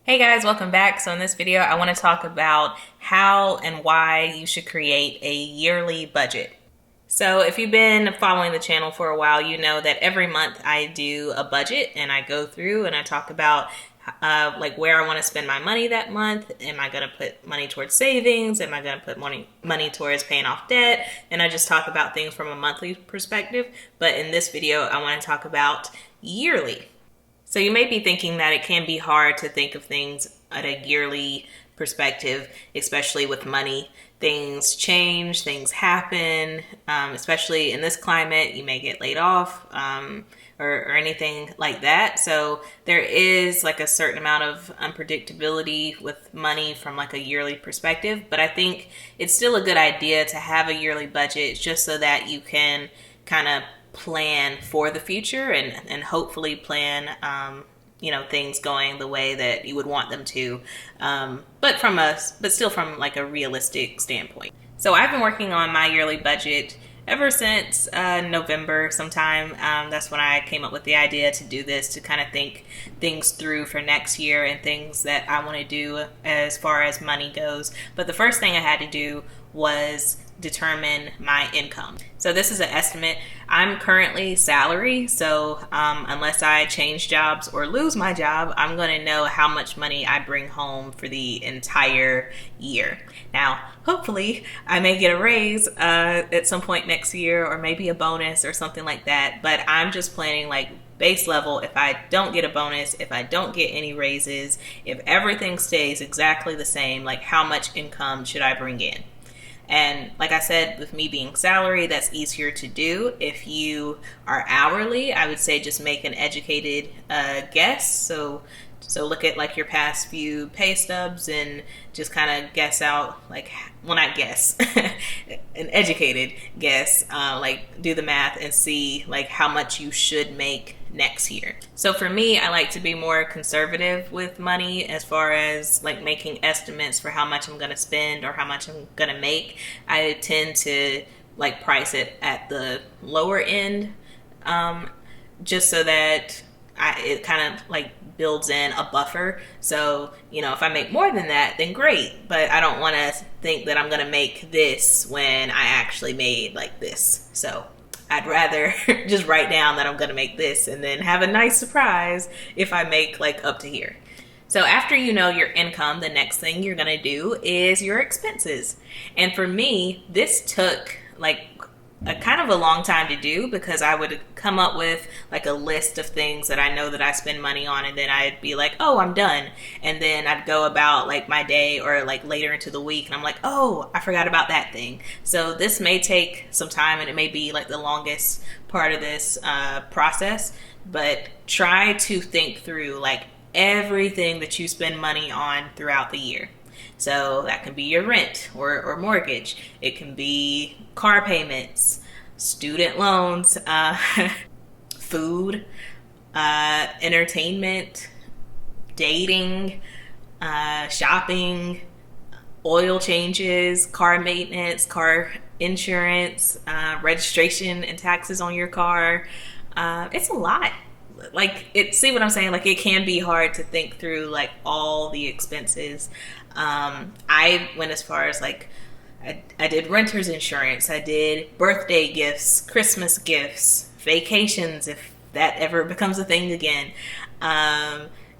Hey guys, welcome back. So in this video, I want to talk about how and why you should create a yearly budget. So if you've been following the channel for a while, you know that every month I do a budget and I go through and I talk about like where I want to spend my money that month. Am I going to put money towards savings? Am I going to put money towards paying off debt? And I just talk about things from a monthly perspective. But in this video, I want to talk about yearly. So you may be thinking that it can be hard to think of things at a yearly perspective, especially with money. Things change, things happen, especially in this climate. You may get laid off or anything like that. So there is like a certain amount of unpredictability with money from like a yearly perspective. But I think it's still a good idea to have a yearly budget just so that you can kind of plan for the future and hopefully plan things going the way that you would want them to, but still from like a realistic standpoint. So I've been working on my yearly budget ever since November sometime. That's when I came up with the idea to do this, to kind of think things through for next year and things that I want to do as far as money goes. But the first thing I had to do was determine my income. So this is an estimate. I'm currently salary, so unless I change jobs or lose my job, I'm going to know how much money I bring home for the entire year. Now, hopefully, I may get a raise at some point next year, or maybe a bonus or something like that, but I'm just planning like base level. If I don't get a bonus, if I don't get any raises, if everything stays exactly the same, like how much income should I bring in? And like I said, with me being salary, that's easier to do. If you are hourly, I would say just make an educated guess. So look at like your past few pay stubs and just kind of guess out, like, well, not guess, an educated guess, like do the math and see like how much you should make next year. So for me, I like to be more conservative with money as far as like making estimates for how much I'm going to spend or how much I'm going to make. I tend to like price it at the lower end, just so that it kind of like builds in a buffer. So, if I make more than that, then great. But I don't want to think that I'm going to make this when I actually made like this. So I'd rather just write down that I'm going to make this and then have a nice surprise if I make like up to here. So after you know your income, the next thing you're going to do is your expenses. And for me, this took like a kind of a long time to do, because I would come up with like a list of things that I know that I spend money on, and then I'd be like, oh, I'm done. And then I'd go about like my day or like later into the week and I'm like, oh, I forgot about that thing. So this may take some time and it may be like the longest part of this process, but try to think through like everything that you spend money on throughout the year. So that can be your rent or mortgage. It can be car payments, student loans, food, entertainment, dating, shopping, oil changes, car maintenance, car insurance, registration and taxes on your car. It's a lot. See what I'm saying? Like, it can be hard to think through like all the expenses. I went as far as like, I did renter's insurance, I did birthday gifts, Christmas gifts, vacations, if that ever becomes a thing again.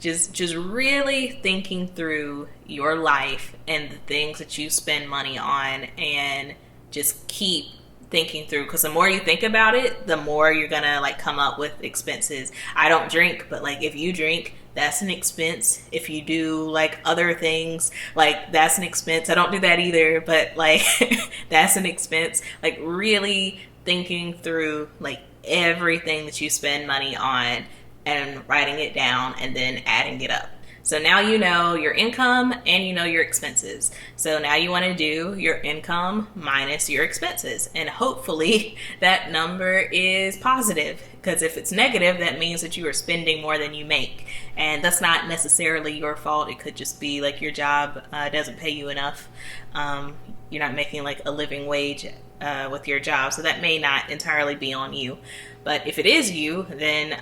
Just really thinking through your life and the things that you spend money on, and just keep thinking through, because the more you think about it, the more you're gonna like come up with expenses. I don't drink, but like if you drink, that's an expense. If you do like other things, like that's an expense. I don't do that either, but like that's an expense. Like really thinking through like everything that you spend money on and writing it down and then adding it up. So now you know your income and you know your expenses. So now you want to do your income minus your expenses. And hopefully that number is positive, because if it's negative, that means that you are spending more than you make. And that's not necessarily your fault. It could just be like your job doesn't pay you enough. You're not making like a living wage with your job. So that may not entirely be on you. But if it is you, then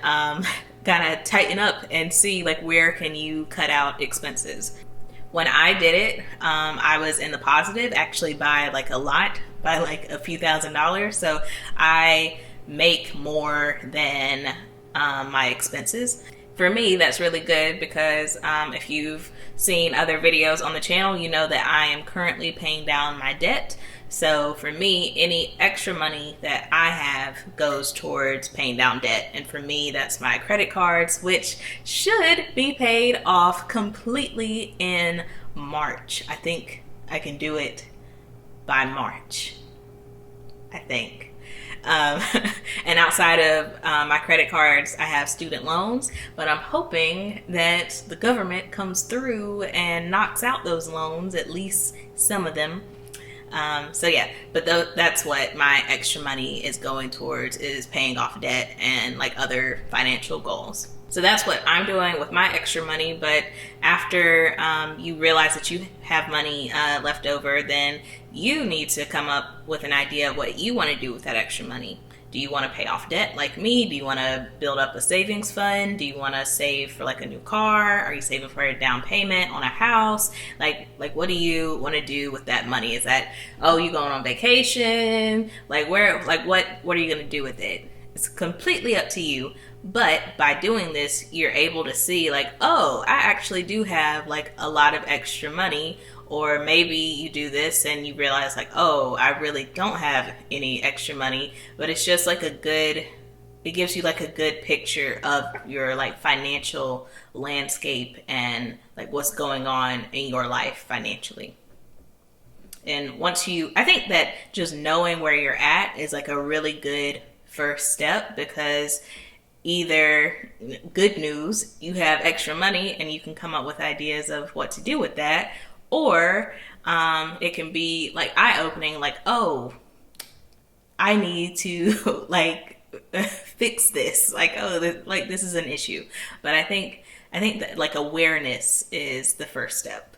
kind of tighten up and see like where can you cut out expenses. When I did it, I was in the positive actually by like a lot, by like a few $1,000s. So I make more than my expenses. For me, that's really good because if you've seen other videos on the channel, you know that I am currently paying down my debt. So for me, any extra money that I have goes towards paying down debt. And for me, that's my credit cards, which should be paid off completely in March. I think I can do it by March, I think. And outside of my credit cards, I have student loans, but I'm hoping that the government comes through and knocks out those loans, at least some of them. So yeah, but that's what my extra money is going towards, is paying off debt and like other financial goals. So that's what I'm doing with my extra money. But after you realize that you have money left over, then you need to come up with an idea of what you want to do with that extra money. Do you want to pay off debt like me? Do you want to build up a savings fund? Do you want to save for like a new car? Are you saving for a down payment on a house? Like what do you want to do with that money? Is that, oh, you going on vacation? Like what are you going to do with it? It's completely up to you. But by doing this, you're able to see like, oh, I actually do have like a lot of extra money. Or maybe you do this and you realize like, oh, I really don't have any extra money, but it's just like it gives you like a good picture of your like financial landscape and like what's going on in your life financially. And I think that just knowing where you're at is like a really good first step, because either, good news, you have extra money and you can come up with ideas of what to do with that, or it can be like eye-opening, like, oh, I need to like fix this, like, oh, this is an issue. But I think that like awareness is the first step.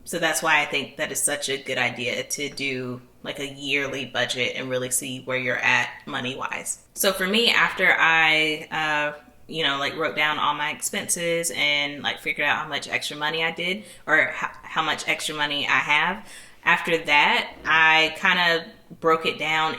So that's why I think that is such a good idea to do like a yearly budget and really see where you're at money wise. So for me, after I like wrote down all my expenses and like figured out how much extra money I did, or how much extra money I have. After that, I kind of broke it down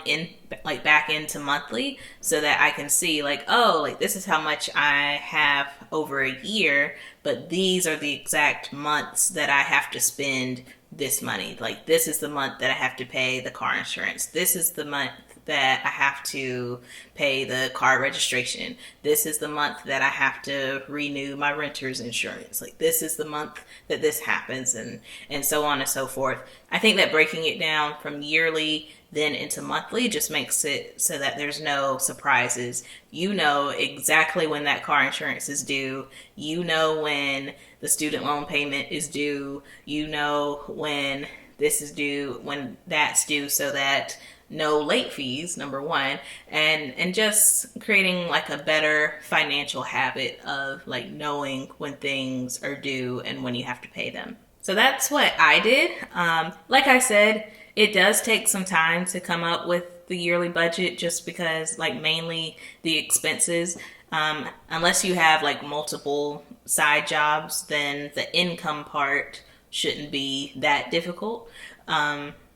back into monthly, so that I can see like, oh, like this is how much I have over a year, but these are the exact months that I have to spend this money. Like this is the month that I have to pay the car insurance. This is the month that I have to pay the car registration. This is the month that I have to renew my renter's insurance. Like this is the month that this happens, and so on and so forth. I think that breaking it down from yearly then into monthly just makes it so that there's no surprises. You know exactly when that car insurance is due. You know when the student loan payment is due. You know when this is due, when that's due, so that no late fees, number one, and just creating like a better financial habit of like knowing when things are due and when you have to pay them. So that's what I did. Like I said, it does take some time to come up with the yearly budget, just because like mainly the expenses, unless you have like multiple side jobs, then the income part shouldn't be that difficult.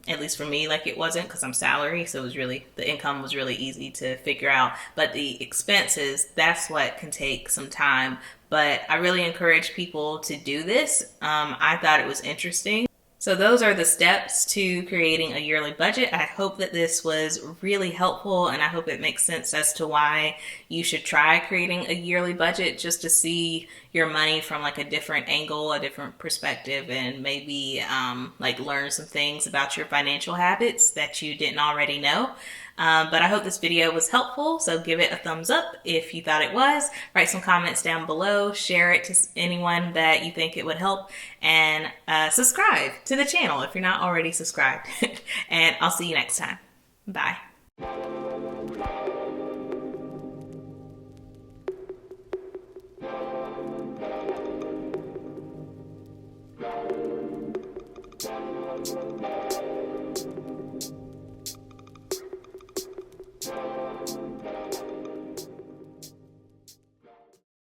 At least for me, like it wasn't, because I'm salary, so the income was really easy to figure out. But the expenses, that's what can take some time. But I really encourage people to do this. I thought it was interesting. So those are the steps to creating a yearly budget. I hope that this was really helpful, and I hope it makes sense as to why you should try creating a yearly budget, just to see your money from like a different angle, a different perspective, and maybe like learn some things about your financial habits that you didn't already know. But I hope this video was helpful, so give it a thumbs up if you thought it was. Write some comments down below, share it to anyone that you think it would help, and subscribe to the channel if you're not already subscribed. And I'll see you next time. Bye.